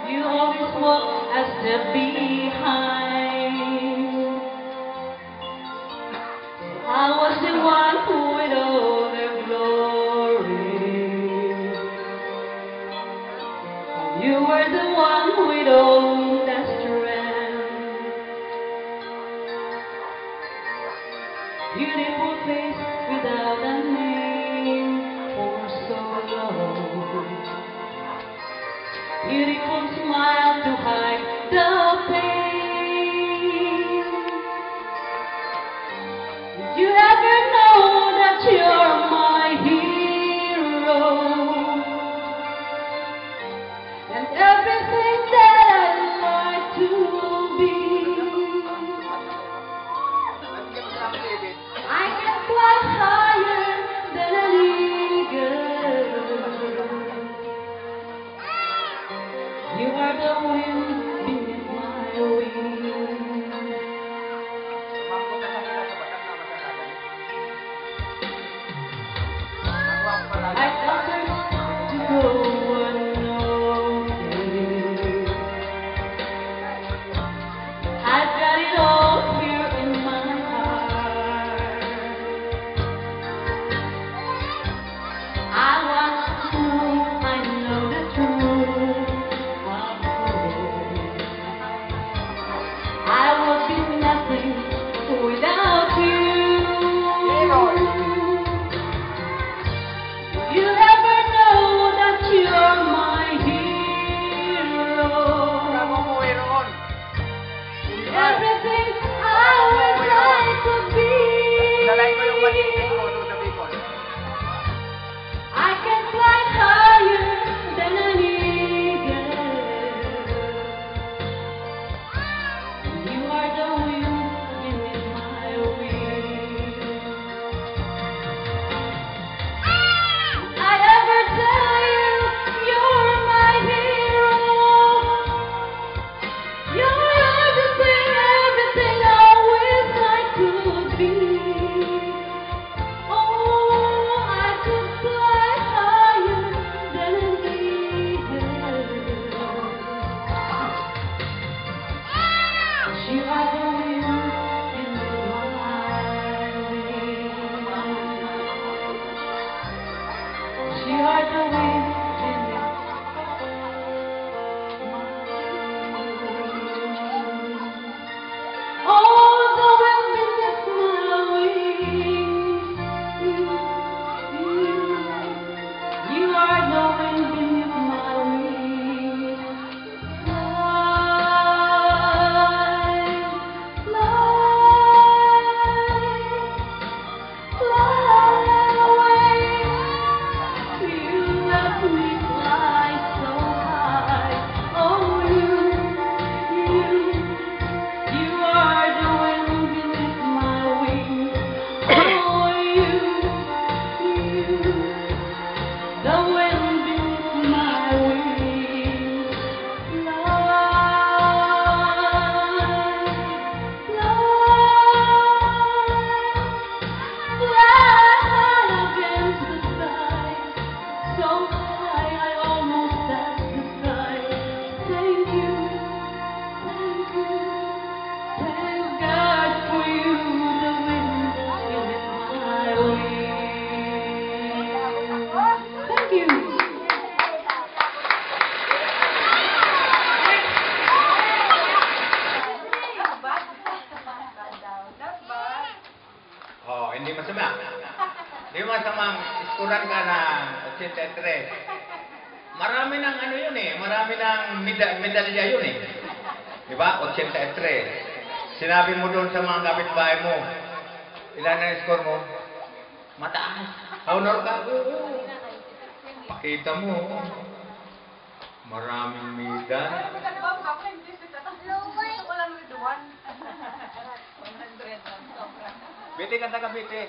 You always walk a step behind. I was the one who with all the glory. You were the one with all the strength. Beautiful face without a name for so long. Beautiful smile to hide the pain. Did you ever know that you're my hero? And everything that I'd like to be. I can fly higher than an eagle. You are the wind beneath my wings. I suffered to go unnoticed. I've got it all here in my heart. I want to know, I know the truth. I would be nothing without you. You never know that you're my hero. Everything I would like to be. I can fly higher than an eagle. You are the wind beneath my wings. I ever tell you you're my hero. You're everything, everything I wish I could be. Oh, I could fly higher than an eagle. You are the wind beneath my wings. You are the wind beneath my wings. Oh, the wind beneath my wings. You are the wind beneath my wings. Fly away. You let me fly so high. Oh, you are the wind beneath my wings. Oh, the wind beneath my wings. Fly against the sky, so high I almost touch the sky. Thank you, thank God for you, the wind beneath my wings. Thank you. Oh, hindi masama. Hindi masamang iskuran ka ng 83. Marami ng ano yun eh. Marami ng medalya yun eh. Di ba? 83. Sinabi mo doon sa mga kapitbahay mo, ilan ang score mo? Mataas. Honor ka? Pakita mo. Maraming medal. Biti ka taga Biti.